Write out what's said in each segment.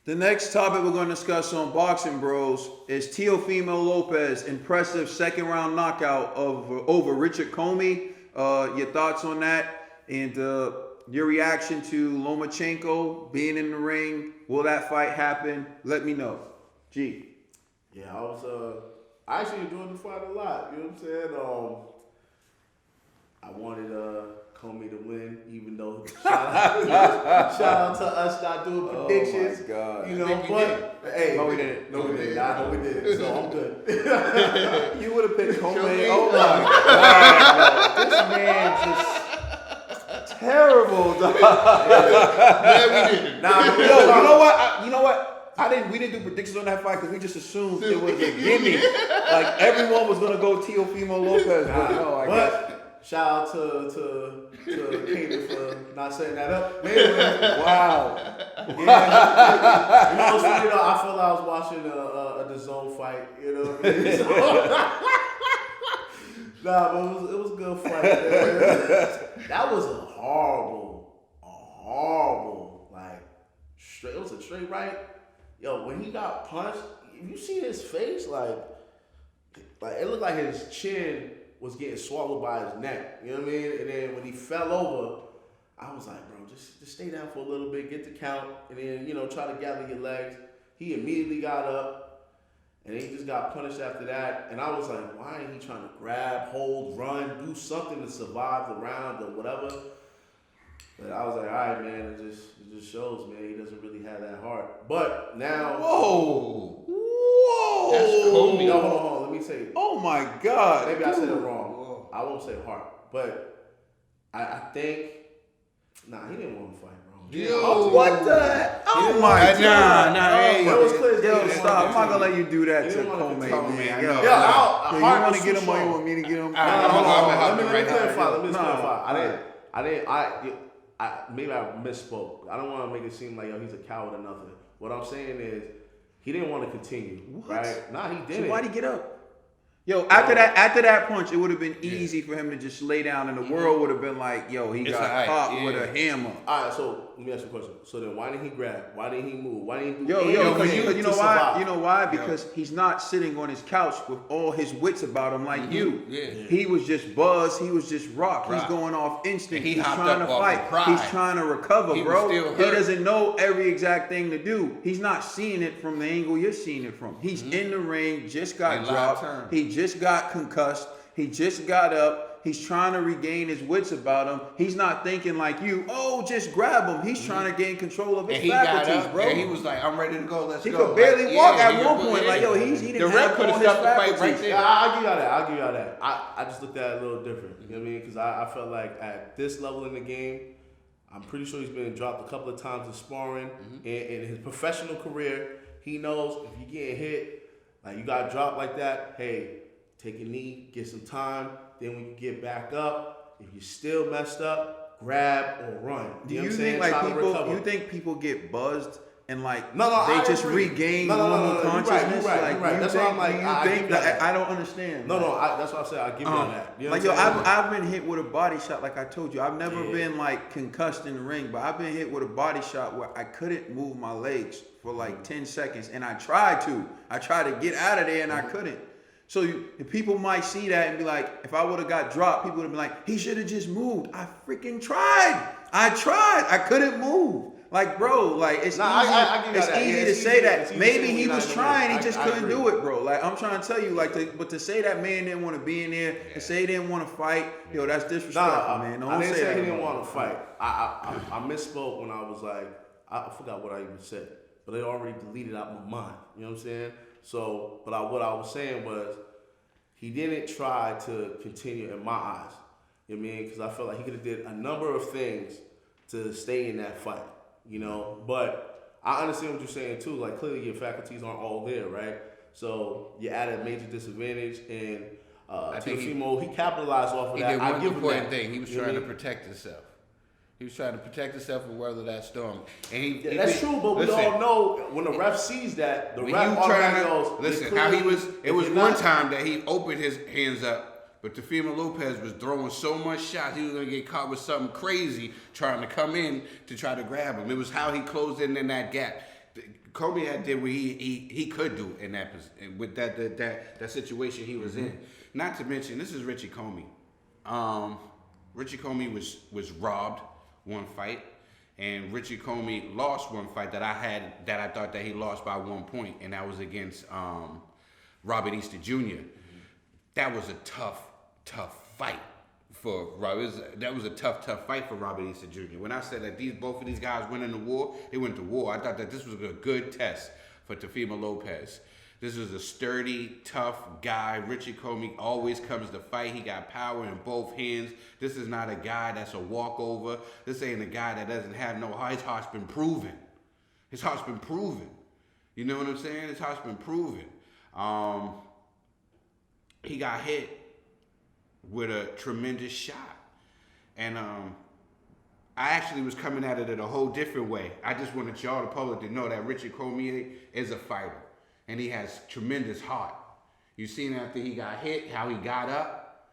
The next topic we're going to discuss on Boxing Bros is Teofimo Lopez impressive second round knockout over Richard Commey. Your thoughts on that and your reaction to Lomachenko being in the ring. Will that fight happen? Let me know. G. Yeah, I actually enjoyed the fight a lot. You know what I'm saying? I wanted Commey to win, even though shout out to us not doing predictions. Oh my God. You know, but hey, No, we didn't. No, we didn't. I know we did. So I'm good. You would have picked Commey. Oh my God. This man just terrible, dog. Yeah, we didn't. Nah, Yo, you know what? We didn't do predictions on that fight because we just assumed it was a gimme. Like everyone was gonna go Teofimo Lopez, but no, I guess. Shout out to Katie for not setting that up. But anyway, Wow. yeah. You know what's funny though? I feel like I was watching a DAZN fight. You know what I mean? So, nah, but it was a good fight. That was a horrible, like straight. It was a straight right. Yo, when he got punched, if you see his face, like it looked like his chin was getting swallowed by his neck. You know what I mean? And then when he fell over, I was like, bro, just stay down for a little bit, get the count, and then, try to gather your legs. He immediately got up, and then he just got punished after that. And I was like, why ain't he trying to grab, hold, run, do something to survive the round or whatever? But I was like, all right, man, it just shows, man, he doesn't really have that heart. But now... Whoa. That's Commey. No, hold on, let me say. Oh my God. Maybe dude. I said it wrong. I won't say heart, but I think... Nah, he didn't want to fight, bro. Yo. What the? Oh my God. Nah, hey. That was clear. Yo, stop. I'm not gonna let you do that He to didn't wanna Commey, Commey, man. I Yo, know. yo, you heart want was to get too him or you strong. want me to get him? I'm Let me clarify. Let me Nah. clarify. Maybe I misspoke. I don't want to make it seem like he's a coward or nothing. What I'm saying is he didn't want to continue, right? Nah, he didn't. So why'd he get up? Yo, after that punch, it would have been easy for him to just lay down, and the world would have been like, "Yo, he got caught with a hammer." All right, so let me ask you a question. So then, why didn't he grab? Why didn't he move? Why didn't he do Because anything you know to why? survive? You know why? Because he's not sitting on his couch with all his wits about him like you. Yeah. He was just buzzed. He was just rock. He's going off instinct. He He's hopped trying to up off fight. of pride. He's trying to recover, He was bro. still He hurt. doesn't know every exact thing to do. He's not seeing it from the angle you're seeing it from. He's in the ring, just got In live dropped. terms. He just got concussed. He just got up. He's trying to regain his wits about him. He's not thinking like you, just grab him. He's trying to gain control of his And he got faculties, up, bro. and he was like, I'm ready to go, let's He go. could barely Like, walk yeah, at one point. Like, yo, he didn't The ref have could all have his stopped the fight right faculties. there. Yeah, I'll give y'all that. I just looked at it a little different. You know what I mean? Because I felt like at this level in the game, I'm pretty sure he's been dropped a couple of times in sparring. In his professional career, he knows if you get hit, like you got dropped like that, hey, take a knee, get some time. Then when you get back up, if you're still messed up, grab or run. Do know you what I'm think saying? like Try to people? recover. You think people get buzzed and like No, they I just agree. regain No, normal consciousness? You're right. Like, You're right. you That's think, why I'm like, you I think give you that. I don't understand. No, that's why I said I give you that. You know Like what I'm saying? I've been hit with a body shot. Like I told you, I've never been like concussed in the ring, but I've been hit with a body shot where I couldn't move my legs for like 10 seconds, and I tried to get out of there, and I couldn't. So people might see that and be like, if I would have got dropped, people would have been like, he should have just moved. I freaking tried. I couldn't move. Like, bro, like it's easy. I give you It's that. easy Yeah, to it's say easy- that. it's easy Maybe to say he when was you're not in trying, the he ring. just I couldn't agree. do it, bro. Like I'm trying to tell you, but to say that man didn't want to be in there and say he didn't want to fight, yo, that's disrespectful, man. Don't I didn't say that, he didn't bro. want to fight. I misspoke when I was like, I forgot what I even said, but it already deleted out my mind. You know what I'm saying? So, what I was saying was, he didn't try to continue in my eyes. You know what I mean? Because I felt like he could have did a number of things to stay in that fight. You know, but I understand what you're saying too. Like clearly your faculties aren't all there, right? So you add a major disadvantage, and Teofimo, he capitalized off of He that. did I one give him important that. thing. He was You know trying what to I mean? protect himself. He was trying to protect himself and weather that storm. And he That's true, but we all know when the ref sees that, the when ref you automatically trying goes. to listen, clearly, how he was. It if was you're one not- time that he opened his hands up, but Teofimo Lopez was throwing so much shots, he was gonna get caught with something crazy trying to come in to try to grab him. It was how he closed in that gap. Commey had did what he could do in that with that situation he was in. Not to mention, this is Richie Commey. Richie Commey was robbed one fight, and Richie Commey lost one fight that I thought that he lost by 1 point, and that was against Robert Easter Jr. That was a tough fight for Robert. That was a tough fight for Robert Easter Jr. When I said that both of these guys went into war, they went to war. I thought that this was a good test for Teofimo Lopez. This is a sturdy, tough guy. Richie Commey always comes to fight. He got power in both hands. This is not a guy that's a walkover. This ain't a guy that doesn't have no heart. His heart's been proven. His heart's been proven. You know what I'm saying? His heart's been proven. He got hit with a tremendous shot. And I actually was coming at it in a whole different way. I just wanted y'all, the public, to know that Richie Commey is a fighter. And he has tremendous heart. You seen after he got hit, how he got up.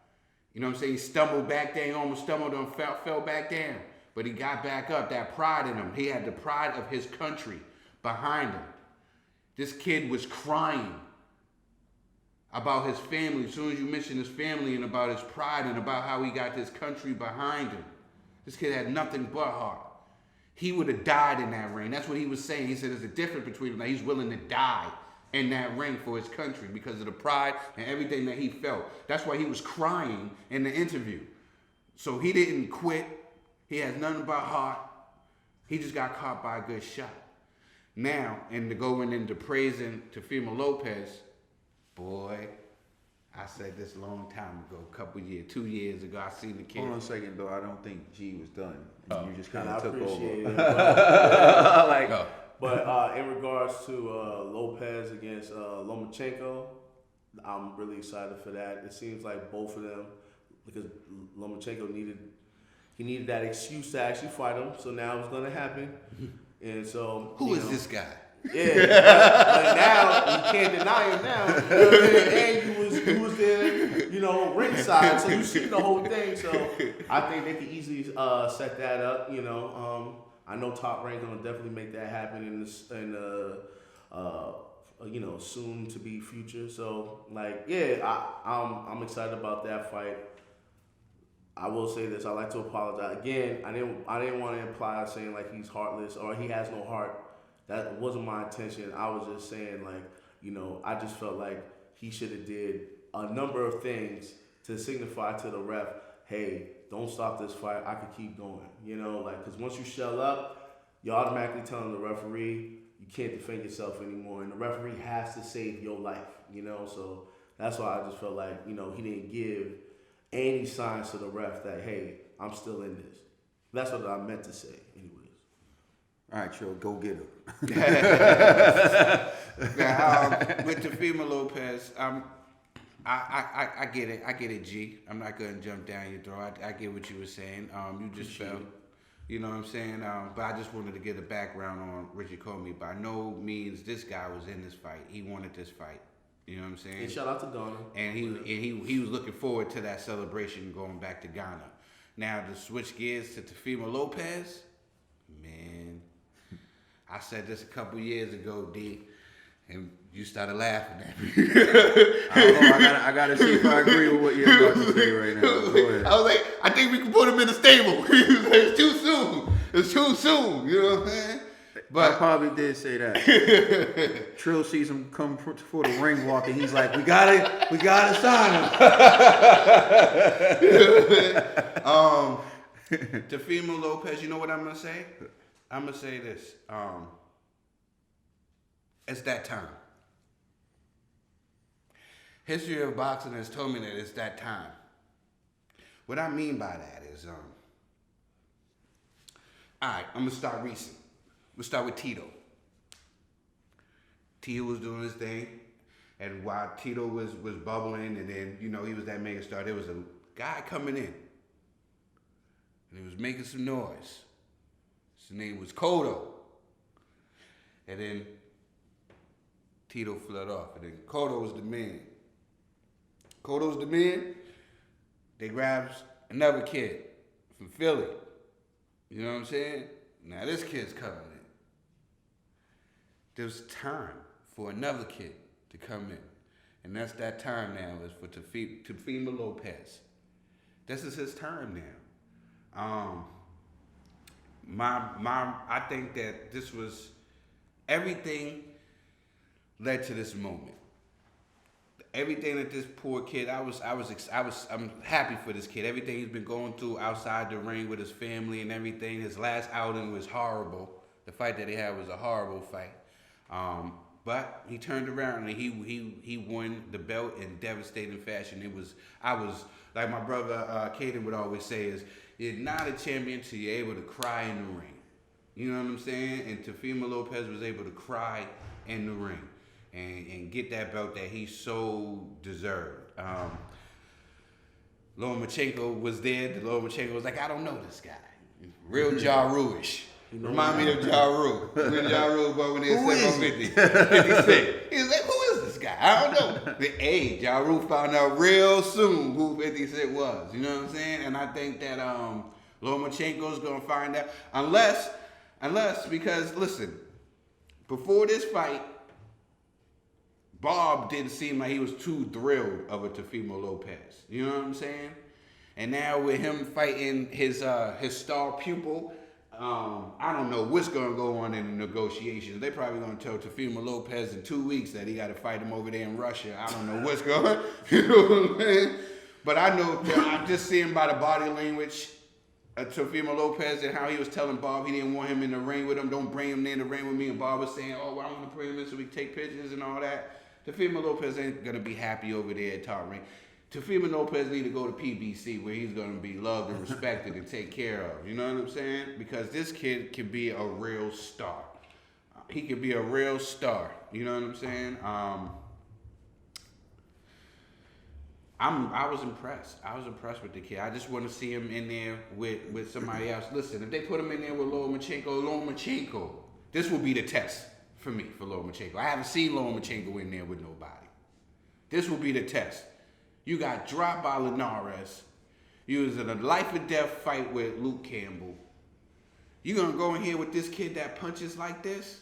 You know what I'm saying? He stumbled back down, almost stumbled and fell back down. But he got back up, that pride in him. He had the pride of his country behind him. This kid was crying about his family. As soon as you mention his family and about his pride and about how he got this country behind him. This kid had nothing but heart. He would have died in that ring. That's what he was saying. He said there's a difference between them. That he's willing to die in that ring for his country because of the pride and everything that he felt. That's why he was crying in the interview. So he didn't quit. He has nothing but heart. He just got caught by a good shot. Now, and to going into praising Teofimo Lopez, boy, I said this a long time ago, a couple years, 2 years ago, I seen the kid. Hold on a second, though. I don't think G was done. You just kind I of took appreciate over. it. But in regards to Lopez against Lomachenko, I'm really excited for that. It seems like both of them, because Lomachenko needed that excuse to actually fight him, so now it's going to happen. And so Who is this guy? Yeah, but now you can't deny him now. You know what I mean? And you was there, ringside, so you see the whole thing. So I think they could easily set that up. I know Top Rank gonna definitely make that happen in soon to be future. So I'm excited about that fight. I will say this. I like to apologize again. I didn't want to imply saying like he's heartless or he has no heart. That wasn't my intention. I was just saying I just felt like he should have did a number of things to signify to the ref, hey, don't stop this fight. I could keep going. Because once you shell up, you're automatically telling the referee you can't defend yourself anymore, and the referee has to save your life. So that's why I just felt like he didn't give any signs to the ref that, hey, I'm still in this. That's what I meant to say, anyways. All right, Joe, go get him. With Teofimo Lopez, I get it. I get it, G. I'm not going to jump down your throat. I get what you were saying. You just felt, you know what I'm saying? But I just wanted to get a background on Richie Commey. By no means this guy was in this fight. He wanted this fight. You know what I'm saying? And shout out to Ghana. And he was looking forward to that celebration going back to Ghana. Now, to switch gears to Teofimo Lopez, man, I said this a couple years ago, D, and you started laughing at me. I don't know. I gotta see if I agree with what you're about to say right now. Go ahead. I was like, I think we can put him in the stable. It's too soon. It's too soon. You know what I'm saying? But I probably did say that. Trill sees him come for the ring walk, and he's like, "We gotta sign him." Teofimo Lopez, you know what I'm gonna say? I'm gonna say this. It's that time. History of boxing has told me that it's that time. What I mean by that is, all right, I'm gonna start recent. We'll start with Tito. Tito was doing his thing, and while Tito was bubbling, and then he was that mega star, there was a guy coming in, and he was making some noise. His name was Cotto, and then Tito fled off, and then Cotto was the man. Cotto's the man. They grabs another kid from Philly. You know what I'm saying? Now this kid's coming in. there's time for another kid to come in. And that's that time now is for Teofimo Lopez. This is his time now. I think that this was everything led to this moment. Everything that this poor kid, I'm happy for this kid. Everything he's been going through outside the ring with his family and everything. His last outing was horrible. The fight that he had was a horrible fight. But he turned around and he won the belt in devastating fashion. I was like my brother Caden would always say is, you're not a champion till you're able to cry in the ring. You know what I'm saying? And Teofimo Lopez was able to cry in the ring and get that belt that he so deserved. Lomachenko was there. The Lomachenko was like, I don't know this guy. Real Ja Rule-ish. Remind me of Ja Rule. When Ja Rule was when they was 750. 56. He was like, who is this guy? I don't know. But hey, Ja Rule found out real soon who 56 was. You know what I'm saying? And I think that Lomachenko's gonna find out. Unless because listen, before this fight, Bob didn't seem like he was too thrilled of a Teofimo Lopez. You know what I'm saying? And now with him fighting his star pupil, I don't know what's going to go on in the negotiations. They probably going to tell Teofimo Lopez in 2 weeks that he got to fight him over there in Russia. I don't know what's going on. You know what I'm saying? But I know that I'm just seeing by the body language of Teofimo Lopez and how he was telling Bob he didn't want him in the ring with him. Don't bring him in the ring with me. And Bob was saying, oh, well, I want to bring him in so we can take pictures and all that. Teofimo Lopez ain't going to be happy over there at Top Ring. Teofimo Lopez need to go to PBC where he's going to be loved and respected and taken care of. You know what I'm saying? Because this kid can be a real star. He can be a real star. You know what I'm saying? I was impressed. I was impressed with the kid. I just want to see him in there with somebody else. Listen, if they put him in there with Lomachenko, this will be the test for me for Lomachenko. I haven't seen Lomachenko in there with nobody. This will be the test. You got dropped by Linares. You was in a life or death fight with Luke Campbell. You gonna go in here with this kid that punches like this?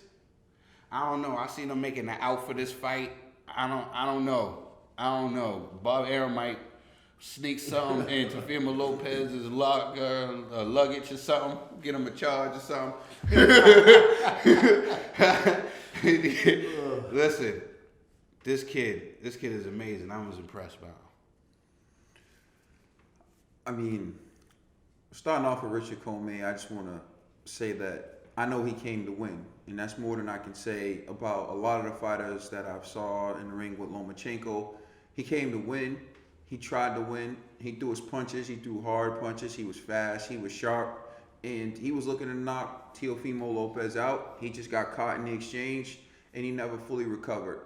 I don't know. I seen him making an out for this fight. I don't know. Bob Arum might sneak something in Teofimo Lopez's luggage or something. Get him a charge or something. Listen, this kid is amazing. I was impressed by him. I mean, starting off with Richard Commey, I just want to say that I know he came to win, and that's more than I can say about a lot of the fighters that I've saw in the ring with Lomachenko. He came to win. He tried to win. He threw his punches. He threw hard punches. He was fast. He was sharp, and he was looking to knock Teofimo Lopez out. He just got caught in the exchange, and he never fully recovered.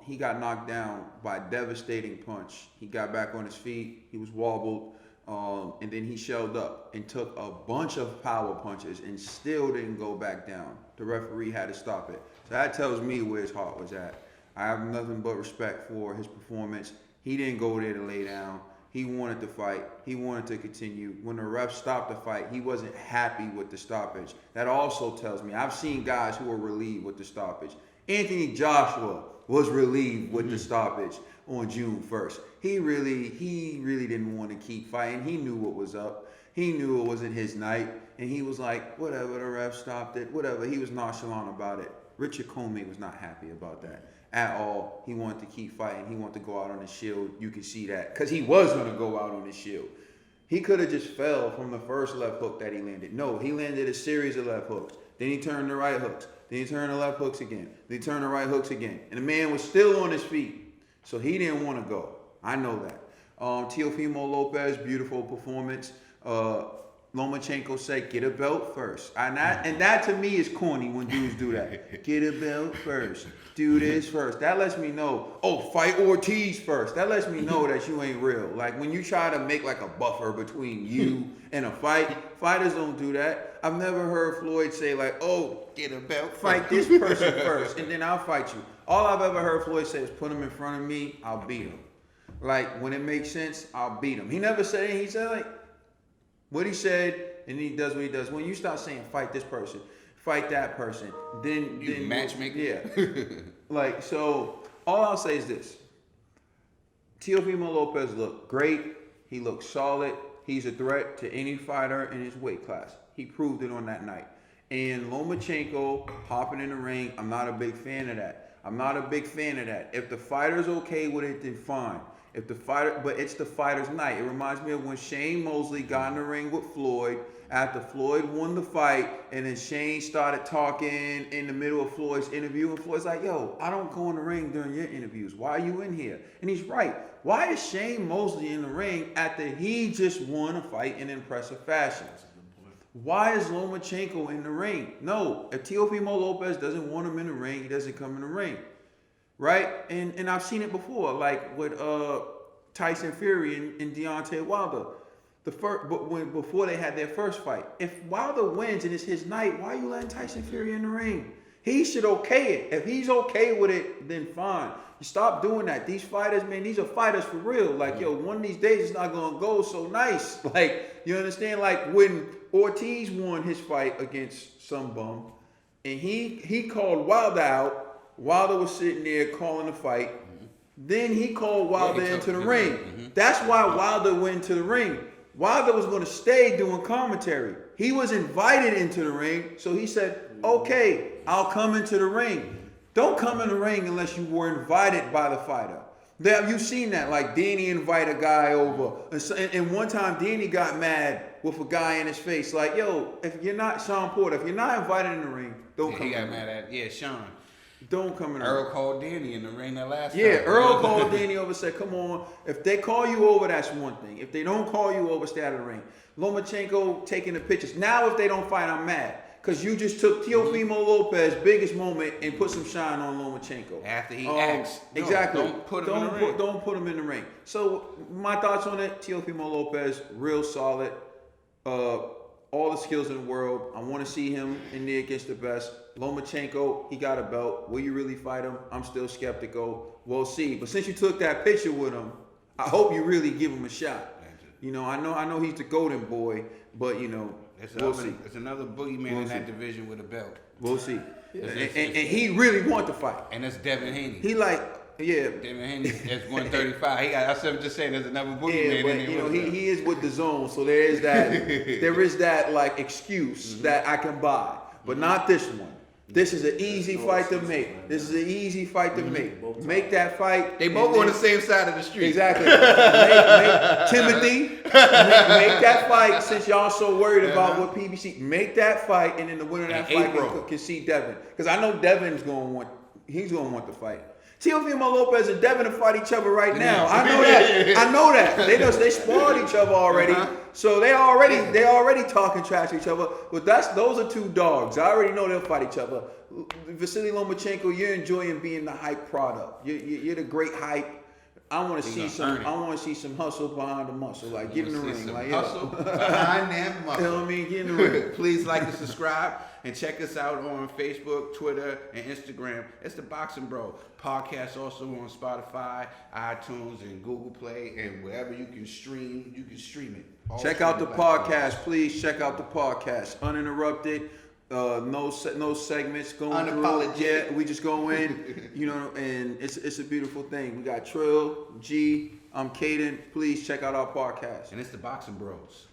He got knocked down by a devastating punch. He got back on his feet. He was wobbled. And then he shelled up and took a bunch of power punches and still didn't go back down. The referee had to stop it. So that tells me where his heart was at. I have nothing but respect for his performance. He didn't go there to lay down. He wanted to fight. He wanted to continue. When the ref stopped the fight, he wasn't happy with the stoppage. That also tells me, I've seen guys who were relieved with the stoppage. Anthony Joshua was relieved with the stoppage on June 1st. He really didn't want to keep fighting. He knew what was up. He knew it wasn't his night. And he was like, whatever, the ref stopped it, whatever. He was nonchalant about it. Richard Commey was not happy about that at all. He wanted to keep fighting. He wanted to go out on his shield. You can see that. Because he was going to go out on his shield. He could have just fell from the first left hook that he landed. No, he landed a series of left hooks. Then he turned the right hooks. Then he turned the left hooks again. Then he turned the right hooks again. And the man was still on his feet. So he didn't want to go. I know that. Teofimo Lopez, beautiful performance. Lomachenko said, get a belt first. And that to me is corny when dudes do that. Get a belt first. Do this first. That lets me know, fight Ortiz first. That lets me know that you ain't real. Like when you try to make like a buffer between you and a fight, fighters don't do that. I've never heard Floyd say like, get a belt, fight this person first, and then I'll fight you. All I've ever heard Floyd say is put him in front of me, I'll beat him. Like when it makes sense, I'll beat him. He never said anything. He said like what he said, and he does what he does. When you start saying fight this person, fight that person. Then matchmaker? Yeah. Like, so all I'll say is this. Teofimo Lopez looked great. He looked solid. He's a threat to any fighter in his weight class. He proved it on that night. And Lomachenko hopping in the ring, I'm not a big fan of that. If the fighter's okay with it, then fine. But it's the fighter's night. It reminds me of when Shane Mosley got in the ring with Floyd after Floyd won the fight, and then Shane started talking in the middle of Floyd's interview, and Floyd's like, yo, I don't go in the ring during your interviews. Why are you in here? And he's right. Why is Shane Mosley in the ring after he just won a fight in impressive fashion? Why is Lomachenko in the ring? No, if Teofimo Lopez doesn't want him in the ring, he doesn't come in the ring. Right? And I've seen it before, like with Tyson Fury and Deontay Wilder. Before they had their first fight. If Wilder wins and it's his night, why are you letting Tyson Fury in the ring? He should okay it. If he's okay with it, then fine. You stop doing that. These fighters, man, these are fighters for real. Like, yo, one of these days it's not gonna go so nice. Like, you understand? Like when Ortiz won his fight against some bum, and he called Wilder out. Wilder was sitting there calling the fight. Then he called Wilder into the ring. That's why Wilder went to the ring. Wilder was going to stay doing commentary. He was invited into the ring, so he said, okay, I'll come into the ring. Don't come in the ring unless you were invited by the fighter. You've seen that, like Danny invite a guy over. And one time Danny got mad with a guy in his face, like, yo, if you're not Sean Porter, if you're not invited in the ring, don't come in. He got mad at, Sean. Don't come in the Earl ring. called Danny in the ring that last time. Yeah, Earl called Danny over and said, come on. If they call you over, that's one thing. If they don't call you over, stay out of the ring. Lomachenko taking the pictures. Now if they don't fight, I'm mad. Because you just took Teofimo Lopez's biggest moment and put some shine on Lomachenko. After he asked. No, exactly. Don't put him in the ring. Don't put him in the ring. So my thoughts on it, Teofimo Lopez, real solid. All the skills in the world. I want to see him in there against the best. Lomachenko, he got a belt. Will you really fight him? I'm still skeptical. We'll see. But since you took that picture with him, I hope you really give him a shot. You know, I know he's the golden boy, but you know, we'll see. There's another boogeyman in that division with a belt. We'll see. And he really want to fight. And that's Devin Haney. He like, yeah. Devin Haney, that's 135. I'm just saying, there's another boogeyman in there. You know, he is with the zone, so there is that like excuse that I can buy, but not this one. This is an easy fight to make. Make that fight. They both on the same side of the street. Exactly. make Timothy, make that fight since y'all so worried about what PBC. Make that fight, and then the winner of that fight can see Devin. Because I know Devin's going to want the fight. Teofimo Lopez and Devin to fight each other right now. I know that. They sparred each other already. So they already talking trash to each other. But those are two dogs. I already know they'll fight each other. Vasily Lomachenko, you're enjoying being the hype product. You're the great hype. I want to see some hustle behind the muscle. Like get in the ring. Like hustle behind that muscle. You know what I mean? Get in the ring. Please like and subscribe and check us out on Facebook, Twitter, and Instagram. It's the Boxing Bro podcast. Also on Spotify, iTunes, and Google Play, and wherever you can stream it. Check out the podcast, please. Check out the podcast. Uninterrupted. No segments going through. Yeah, we just go in, you know, and it's a beautiful thing. We got Trill, G, I'm Caden. Please check out our podcast. And it's the Boxing Bros.